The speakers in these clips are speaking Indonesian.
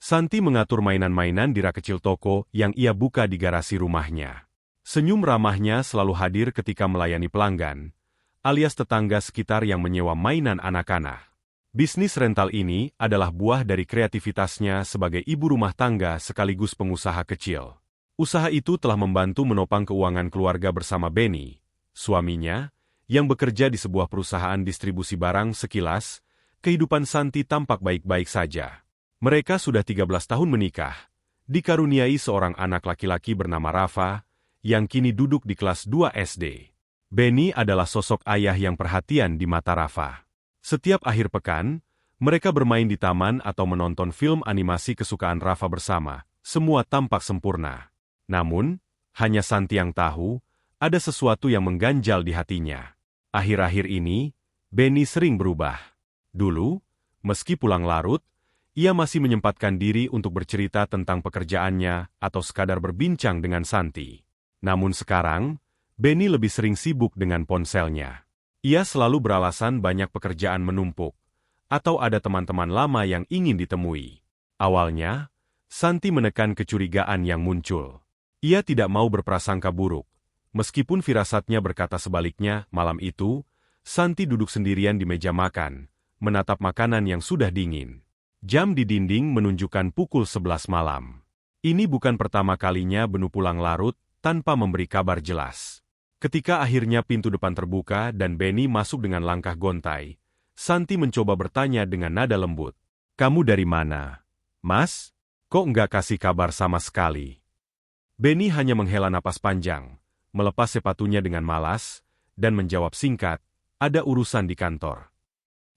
Santi mengatur mainan-mainan di rak kecil toko yang ia buka di garasi rumahnya. Senyum ramahnya selalu hadir ketika melayani pelanggan, alias tetangga sekitar yang menyewa mainan anak-anak. Bisnis rental ini adalah buah dari kreativitasnya sebagai ibu rumah tangga sekaligus pengusaha kecil. Usaha itu telah membantu menopang keuangan keluarga bersama Benny, suaminya, yang bekerja di sebuah perusahaan distribusi barang. Sekilas, kehidupan Santi tampak baik-baik saja. Mereka sudah 13 tahun menikah, dikaruniai seorang anak laki-laki bernama Rafa, yang kini duduk di kelas 2 SD. Benny adalah sosok ayah yang perhatian di mata Rafa. Setiap akhir pekan, mereka bermain di taman atau menonton film animasi kesukaan Rafa bersama. Semua tampak sempurna. Namun, hanya Santi yang tahu, ada sesuatu yang mengganjal di hatinya. Akhir-akhir ini, Benny sering berubah. Dulu, meski pulang larut, ia masih menyempatkan diri untuk bercerita tentang pekerjaannya atau sekadar berbincang dengan Santi. Namun sekarang, Benny lebih sering sibuk dengan ponselnya. Ia selalu beralasan banyak pekerjaan menumpuk, atau ada teman-teman lama yang ingin ditemui. Awalnya, Santi menekan kecurigaan yang muncul. Ia tidak mau berprasangka buruk. Meskipun firasatnya berkata sebaliknya. Malam itu, Santi duduk sendirian di meja makan, menatap makanan yang sudah dingin. Jam di dinding menunjukkan pukul 11 malam. Ini bukan pertama kalinya Benu pulang larut tanpa memberi kabar jelas. Ketika akhirnya pintu depan terbuka dan Benny masuk dengan langkah gontai, Santi mencoba bertanya dengan nada lembut. "Kamu dari mana, Mas? Kok nggak kasih kabar sama sekali?" Benny hanya menghela napas panjang, melepas sepatunya dengan malas, dan menjawab singkat, "Ada urusan di kantor."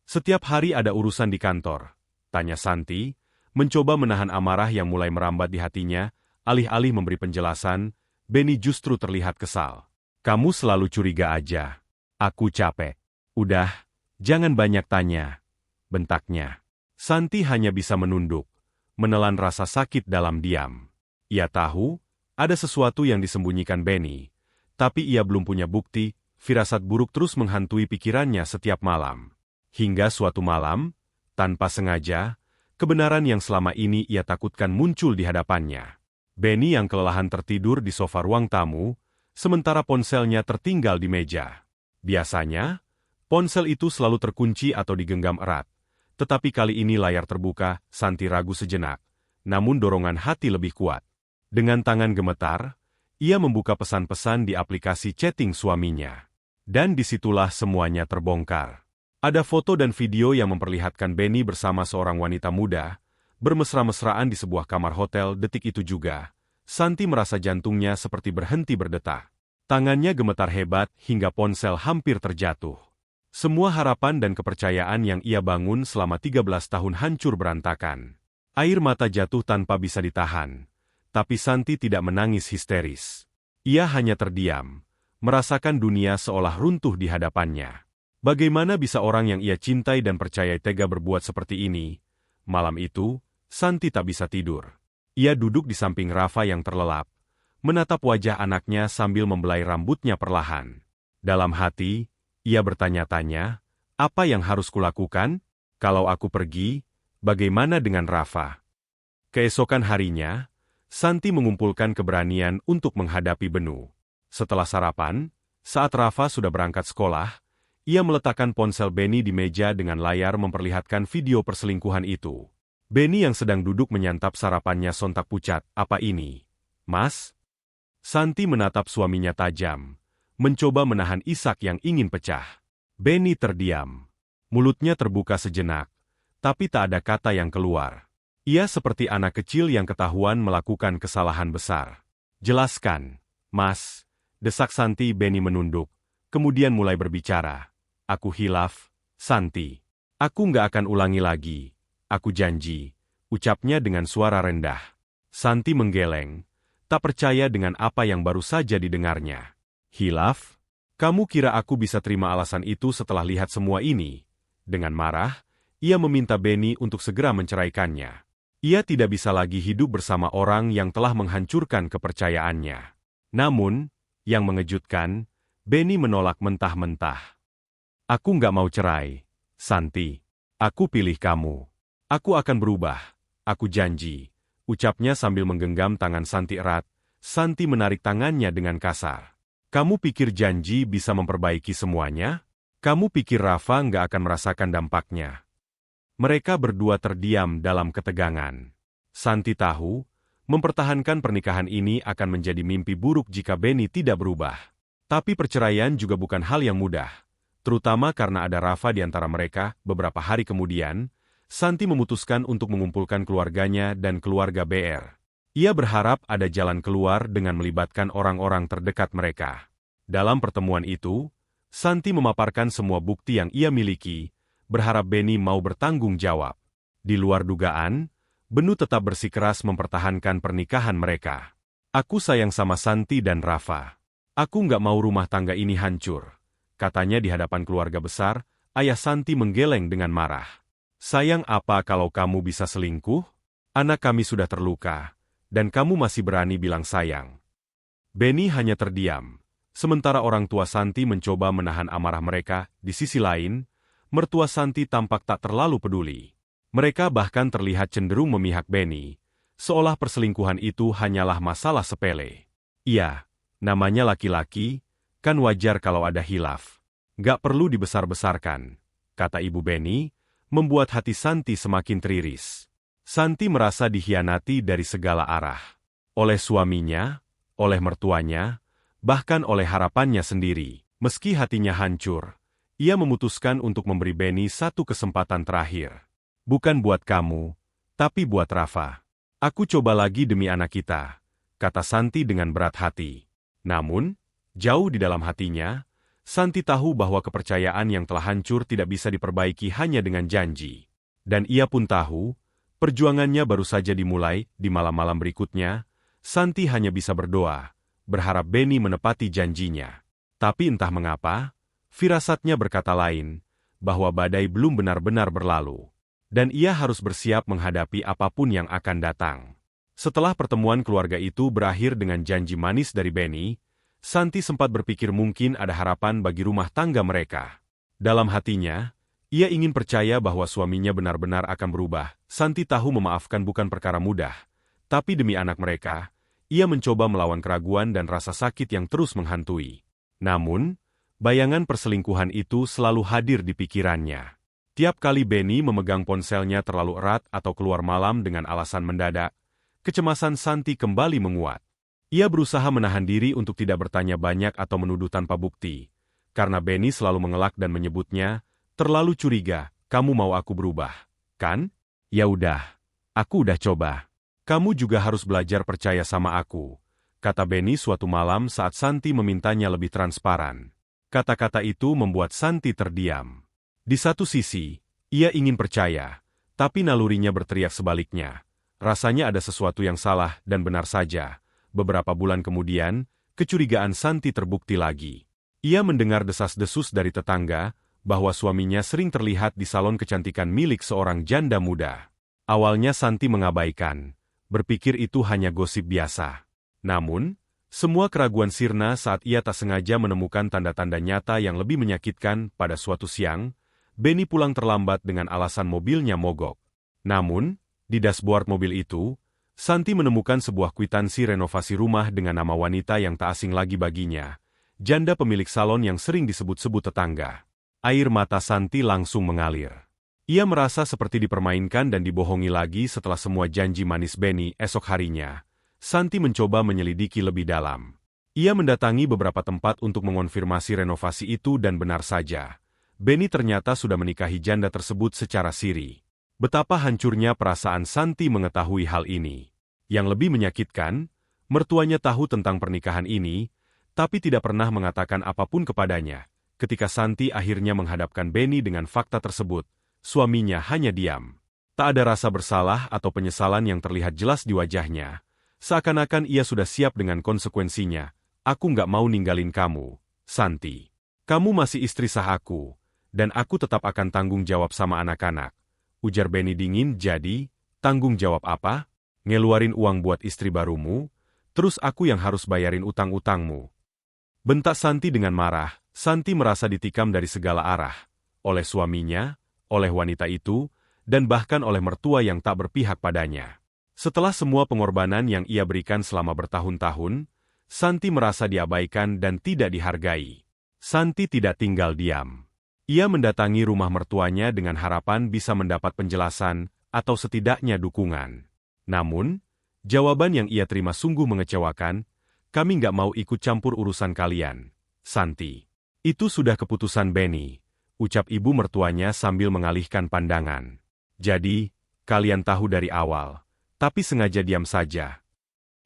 "Setiap hari ada urusan di kantor?" tanya Santi, mencoba menahan amarah yang mulai merambat di hatinya. Alih-alih memberi penjelasan, Benny justru terlihat kesal. "Kamu selalu curiga aja. Aku capek." "Udah, jangan banyak tanya," bentaknya. Santi hanya bisa menunduk, menelan rasa sakit dalam diam. Ia tahu, ada sesuatu yang disembunyikan Benny, tapi ia belum punya bukti. Firasat buruk terus menghantui pikirannya setiap malam. Hingga suatu malam, tanpa sengaja, kebenaran yang selama ini ia takutkan muncul di hadapannya. Benny yang kelelahan tertidur di sofa ruang tamu, sementara ponselnya tertinggal di meja. Biasanya, ponsel itu selalu terkunci atau digenggam erat. Tetapi kali ini layar terbuka. Santi ragu sejenak, namun dorongan hati lebih kuat. Dengan tangan gemetar, ia membuka pesan-pesan di aplikasi chatting suaminya. Dan disitulah semuanya terbongkar. Ada foto dan video yang memperlihatkan Benny bersama seorang wanita muda, bermesra-mesraan di sebuah kamar hotel. Detik itu juga, Santi merasa jantungnya seperti berhenti berdetak. Tangannya gemetar hebat hingga ponsel hampir terjatuh. Semua harapan dan kepercayaan yang ia bangun selama 13 tahun hancur berantakan. Air mata jatuh tanpa bisa ditahan. Tapi Santi tidak menangis histeris. Ia hanya terdiam, merasakan dunia seolah runtuh di hadapannya. Bagaimana bisa orang yang ia cintai dan percayai tega berbuat seperti ini? Malam itu, Santi tak bisa tidur. Ia duduk di samping Rafa yang terlelap, menatap wajah anaknya sambil membelai rambutnya perlahan. Dalam hati, ia bertanya-tanya, apa yang harus kulakukan? Kalau aku pergi, bagaimana dengan Rafa? Keesokan harinya, Santi mengumpulkan keberanian untuk menghadapi Benu. Setelah sarapan, saat Rafa sudah berangkat sekolah, ia meletakkan ponsel Benny di meja dengan layar memperlihatkan video perselingkuhan itu. Benny yang sedang duduk menyantap sarapannya sontak pucat. "Apa ini, Mas?" Santi menatap suaminya tajam, mencoba menahan isak yang ingin pecah. Benny terdiam. Mulutnya terbuka sejenak, tapi tak ada kata yang keluar. Ia seperti anak kecil yang ketahuan melakukan kesalahan besar. "Jelaskan, Mas," desak Santi. Benny menunduk, kemudian mulai berbicara. "Aku hilaf, Santi. Aku nggak akan ulangi lagi. Aku janji," ucapnya dengan suara rendah. Santi menggeleng, tak percaya dengan apa yang baru saja didengarnya. "Hilaf? Kamu kira aku bisa terima alasan itu setelah lihat semua ini?" Dengan marah, ia meminta Benny untuk segera menceraikannya. Ia tidak bisa lagi hidup bersama orang yang telah menghancurkan kepercayaannya. Namun, yang mengejutkan, Benny menolak mentah-mentah. "Aku nggak mau cerai, Santi. Aku pilih kamu. Aku akan berubah. Aku janji, ucapnya sambil menggenggam tangan Santi erat. Santi menarik tangannya dengan kasar. Kamu pikir janji bisa memperbaiki semuanya? Kamu pikir Rafa nggak akan merasakan dampaknya? Mereka berdua terdiam dalam ketegangan. Santi tahu, mempertahankan pernikahan ini akan menjadi mimpi buruk jika Benny tidak berubah. Tapi perceraian juga bukan hal yang mudah. Terutama karena ada Rafa di antara mereka. Beberapa hari kemudian, Santi memutuskan untuk mengumpulkan keluarganya dan keluarga BR. Ia berharap ada jalan keluar dengan melibatkan orang-orang terdekat mereka. Dalam pertemuan itu, Santi memaparkan semua bukti yang ia miliki, berharap Benny mau bertanggung jawab. Di luar dugaan, Benu tetap bersikeras mempertahankan pernikahan mereka. Aku sayang sama Santi dan Rafa. Aku nggak mau rumah tangga ini hancur, katanya di hadapan keluarga besar. Ayah Santi menggeleng dengan marah. Sayang apa kalau kamu bisa selingkuh? Anak kami sudah terluka. Dan kamu masih berani bilang sayang. Benny hanya terdiam. Sementara orang tua Santi mencoba menahan amarah mereka, di sisi lain, mertua Santi tampak tak terlalu peduli. Mereka bahkan terlihat cenderung memihak Benny, seolah perselingkuhan itu hanyalah masalah sepele. Iya, namanya laki-laki, kan wajar kalau ada hilaf. Gak perlu dibesar-besarkan, kata ibu Benny, membuat hati Santi semakin teriris. Santi merasa dikhianati dari segala arah. Oleh suaminya, oleh mertuanya, bahkan oleh harapannya sendiri. Meski hatinya hancur, ia memutuskan untuk memberi Benny satu kesempatan terakhir. Bukan buat kamu, tapi buat Rafa. Aku coba lagi demi anak kita, kata Santi dengan berat hati. Namun, jauh di dalam hatinya, Santi tahu bahwa kepercayaan yang telah hancur tidak bisa diperbaiki hanya dengan janji. Dan ia pun tahu, perjuangannya baru saja dimulai. Di malam-malam berikutnya, Santi hanya bisa berdoa, berharap Benny menepati janjinya. Tapi entah mengapa, firasatnya berkata lain, bahwa badai belum benar-benar berlalu. Dan ia harus bersiap menghadapi apapun yang akan datang. Setelah pertemuan keluarga itu berakhir dengan janji manis dari Benny, Santi sempat berpikir mungkin ada harapan bagi rumah tangga mereka. Dalam hatinya, ia ingin percaya bahwa suaminya benar-benar akan berubah. Santi tahu memaafkan bukan perkara mudah. Tapi demi anak mereka, ia mencoba melawan keraguan dan rasa sakit yang terus menghantui. Namun, bayangan perselingkuhan itu selalu hadir di pikirannya. Tiap kali Benny memegang ponselnya terlalu erat atau keluar malam dengan alasan mendadak, kecemasan Santi kembali menguat. Ia berusaha menahan diri untuk tidak bertanya banyak atau menuduh tanpa bukti. Karena Benny selalu mengelak dan menyebutnya, terlalu curiga, kamu mau aku berubah, kan? Ya udah, aku udah coba. Kamu juga harus belajar percaya sama aku, kata Benny suatu malam saat Santi memintanya lebih transparan. Kata-kata itu membuat Santi terdiam. Di satu sisi, ia ingin percaya, tapi nalurinya berteriak sebaliknya. Rasanya ada sesuatu yang salah dan benar saja. Beberapa bulan kemudian, kecurigaan Santi terbukti lagi. Ia mendengar desas-desus dari tetangga, bahwa suaminya sering terlihat di salon kecantikan milik seorang janda muda. Awalnya Santi mengabaikan, berpikir itu hanya gosip biasa. Namun, semua keraguan sirna saat ia tak sengaja menemukan tanda-tanda nyata yang lebih menyakitkan. Pada suatu siang, Benny pulang terlambat dengan alasan mobilnya mogok. Namun, di dashboard mobil itu, Santi menemukan sebuah kwitansi renovasi rumah dengan nama wanita yang tak asing lagi baginya, janda pemilik salon yang sering disebut-sebut tetangga. Air mata Santi langsung mengalir. Ia merasa seperti dipermainkan dan dibohongi lagi setelah semua janji manis Benny. Esok harinya, Santi mencoba menyelidiki lebih dalam. Ia mendatangi beberapa tempat untuk mengonfirmasi renovasi itu dan benar saja, Benny ternyata sudah menikahi janda tersebut secara siri. Betapa hancurnya perasaan Santi mengetahui hal ini. Yang lebih menyakitkan, mertuanya tahu tentang pernikahan ini, tapi tidak pernah mengatakan apapun kepadanya. Ketika Santi akhirnya menghadapkan Benny dengan fakta tersebut, suaminya hanya diam. Tak ada rasa bersalah atau penyesalan yang terlihat jelas di wajahnya. Seakan-akan ia sudah siap dengan konsekuensinya. Aku nggak mau ninggalin kamu, Santi. Kamu masih istri sah aku, dan aku tetap akan tanggung jawab sama anak-anak. Ujar Benny dingin. Jadi, tanggung jawab apa? Ngeluarin uang buat istri barumu, terus aku yang harus bayarin utang-utangmu. Bentak Santi dengan marah. Santi merasa ditikam dari segala arah. Oleh suaminya, oleh wanita itu, dan bahkan oleh mertua yang tak berpihak padanya. Setelah semua pengorbanan yang ia berikan selama bertahun-tahun, Santi merasa diabaikan dan tidak dihargai. Santi tidak tinggal diam. Ia mendatangi rumah mertuanya dengan harapan bisa mendapat penjelasan atau setidaknya dukungan. Namun, jawaban yang ia terima sungguh mengecewakan. Kami nggak mau ikut campur urusan kalian, Santi. Itu sudah keputusan Benny, ucap ibu mertuanya sambil mengalihkan pandangan. Jadi, kalian tahu dari awal, tapi sengaja diam saja.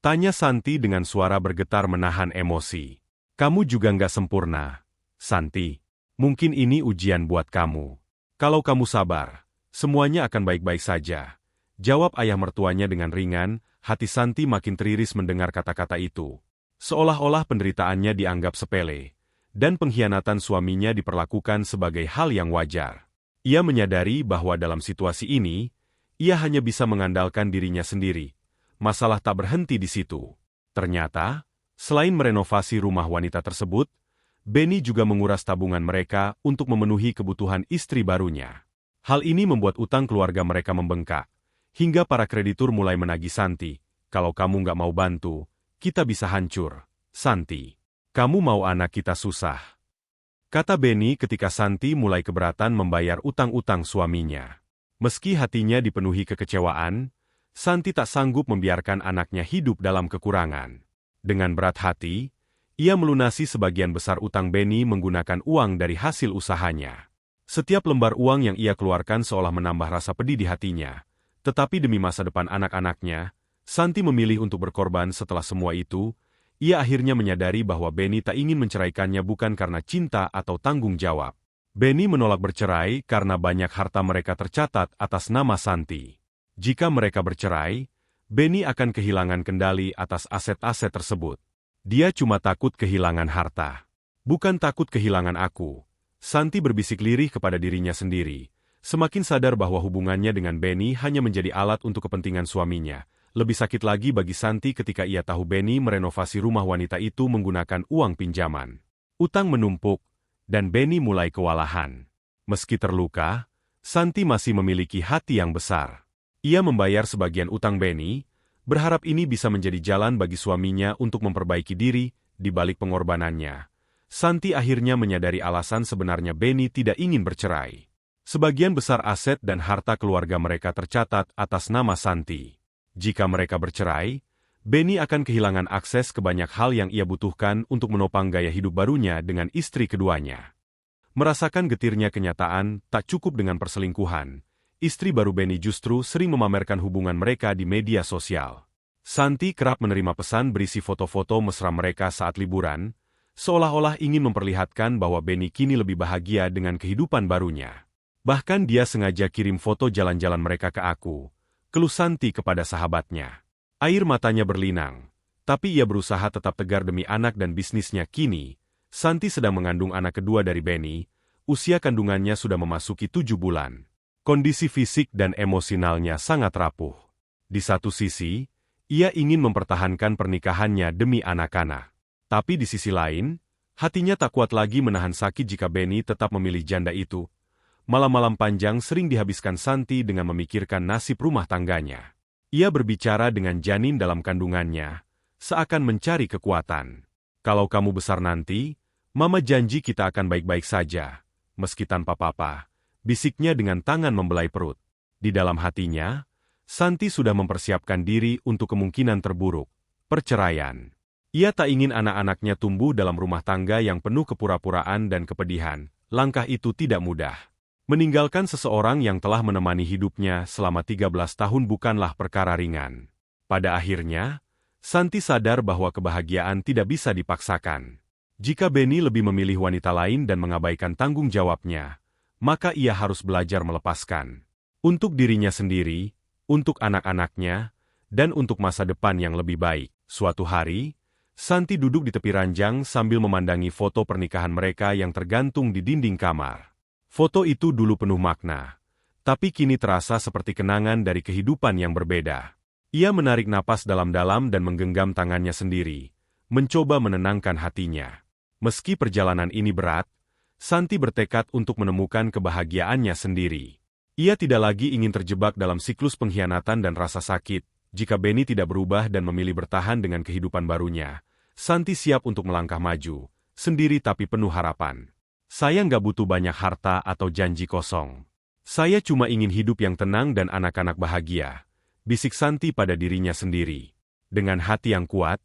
Tanya Santi dengan suara bergetar menahan emosi. Kamu juga nggak sempurna, Santi. Mungkin ini ujian buat kamu. Kalau kamu sabar, semuanya akan baik-baik saja. Jawab ayah mertuanya dengan ringan. Hati Santi makin teriris mendengar kata-kata itu. Seolah-olah penderitaannya dianggap sepele, dan pengkhianatan suaminya diperlakukan sebagai hal yang wajar. Ia menyadari bahwa dalam situasi ini, ia hanya bisa mengandalkan dirinya sendiri. Masalah tak berhenti di situ. Ternyata, selain merenovasi rumah wanita tersebut, Benny juga menguras tabungan mereka untuk memenuhi kebutuhan istri barunya. Hal ini membuat utang keluarga mereka membengkak, hingga para kreditur mulai menagih Santi. Kalau kamu nggak mau bantu, kita bisa hancur, Santi. Kamu mau anak kita susah. Kata Benny ketika Santi mulai keberatan membayar utang-utang suaminya. Meski hatinya dipenuhi kekecewaan, Santi tak sanggup membiarkan anaknya hidup dalam kekurangan. Dengan berat hati, ia melunasi sebagian besar utang Benny menggunakan uang dari hasil usahanya. Setiap lembar uang yang ia keluarkan seolah menambah rasa pedih di hatinya. Tetapi demi masa depan anak-anaknya, Santi memilih untuk berkorban. Setelah semua itu, ia akhirnya menyadari bahwa Benny tak ingin menceraikannya bukan karena cinta atau tanggung jawab. Benny menolak bercerai karena banyak harta mereka tercatat atas nama Santi. Jika mereka bercerai, Benny akan kehilangan kendali atas aset-aset tersebut. Dia cuma takut kehilangan harta. Bukan takut kehilangan aku. Santi berbisik lirih kepada dirinya sendiri. Semakin sadar bahwa hubungannya dengan Benny hanya menjadi alat untuk kepentingan suaminya. Lebih sakit lagi bagi Santi ketika ia tahu Benny merenovasi rumah wanita itu menggunakan uang pinjaman. Utang menumpuk, dan Benny mulai kewalahan. Meski terluka, Santi masih memiliki hati yang besar. Ia membayar sebagian utang Benny, berharap ini bisa menjadi jalan bagi suaminya untuk memperbaiki diri di balik pengorbanannya. Santi akhirnya menyadari alasan sebenarnya Benny tidak ingin bercerai. Sebagian besar aset dan harta keluarga mereka tercatat atas nama Santi. Jika mereka bercerai, Benny akan kehilangan akses ke banyak hal yang ia butuhkan untuk menopang gaya hidup barunya dengan istri keduanya. Merasakan getirnya kenyataan, tak cukup dengan perselingkuhan. Istri baru Benny justru sering memamerkan hubungan mereka di media sosial. Santi kerap menerima pesan berisi foto-foto mesra mereka saat liburan, seolah-olah ingin memperlihatkan bahwa Benny kini lebih bahagia dengan kehidupan barunya. Bahkan dia sengaja kirim foto jalan-jalan mereka ke aku, keluh Santi kepada sahabatnya. Air matanya berlinang, tapi ia berusaha tetap tegar demi anak dan bisnisnya. Kini, Santi sedang mengandung anak kedua dari Benny. Usia kandungannya sudah memasuki 7 bulan. Kondisi fisik dan emosionalnya sangat rapuh. Di satu sisi, ia ingin mempertahankan pernikahannya demi anak-anak. Tapi di sisi lain, hatinya tak kuat lagi menahan sakit jika Benny tetap memilih janda itu. Malam-malam panjang sering dihabiskan Santi dengan memikirkan nasib rumah tangganya. Ia berbicara dengan janin dalam kandungannya, seakan mencari kekuatan. Kalau kamu besar nanti, Mama janji kita akan baik-baik saja, meski tanpa papa, bisiknya dengan tangan membelai perut. Di dalam hatinya, Santi sudah mempersiapkan diri untuk kemungkinan terburuk, perceraian. Ia tak ingin anak-anaknya tumbuh dalam rumah tangga yang penuh kepura-puraan dan kepedihan. Langkah itu tidak mudah. Meninggalkan seseorang yang telah menemani hidupnya selama 13 tahun bukanlah perkara ringan. Pada akhirnya, Santi sadar bahwa kebahagiaan tidak bisa dipaksakan. Jika Benny lebih memilih wanita lain dan mengabaikan tanggung jawabnya, maka ia harus belajar melepaskan. Untuk dirinya sendiri, untuk anak-anaknya, dan untuk masa depan yang lebih baik. Suatu hari, Santi duduk di tepi ranjang sambil memandangi foto pernikahan mereka yang tergantung di dinding kamar. Foto itu dulu penuh makna, tapi kini terasa seperti kenangan dari kehidupan yang berbeda. Ia menarik napas dalam-dalam dan menggenggam tangannya sendiri, mencoba menenangkan hatinya. Meski perjalanan ini berat, Santi bertekad untuk menemukan kebahagiaannya sendiri. Ia tidak lagi ingin terjebak dalam siklus pengkhianatan dan rasa sakit. Jika Benny tidak berubah dan memilih bertahan dengan kehidupan barunya, Santi siap untuk melangkah maju, sendiri tapi penuh harapan. Saya nggak butuh banyak harta atau janji kosong. Saya cuma ingin hidup yang tenang dan anak-anak bahagia, bisik Santi pada dirinya sendiri. Dengan hati yang kuat,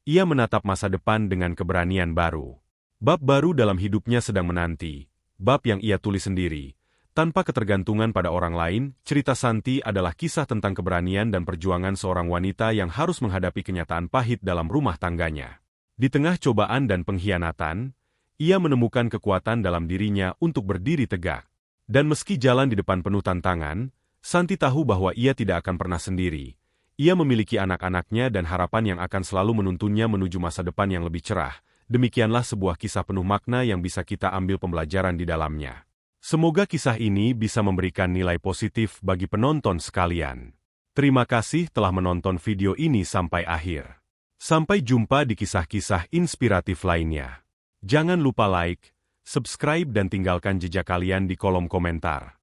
ia menatap masa depan dengan keberanian baru. Bab baru dalam hidupnya sedang menanti, bab yang ia tulis sendiri. Tanpa ketergantungan pada orang lain, cerita Santi adalah kisah tentang keberanian dan perjuangan seorang wanita yang harus menghadapi kenyataan pahit dalam rumah tangganya. Di tengah cobaan dan pengkhianatan, ia menemukan kekuatan dalam dirinya untuk berdiri tegak. Dan meski jalan di depan penuh tantangan, Santi tahu bahwa ia tidak akan pernah sendiri. Ia memiliki anak-anaknya dan harapan yang akan selalu menuntunnya menuju masa depan yang lebih cerah. Demikianlah sebuah kisah penuh makna yang bisa kita ambil pembelajaran di dalamnya. Semoga kisah ini bisa memberikan nilai positif bagi penonton sekalian. Terima kasih telah menonton video ini sampai akhir. Sampai jumpa di kisah-kisah inspiratif lainnya. Jangan lupa like, subscribe dan tinggalkan jejak kalian di kolom komentar.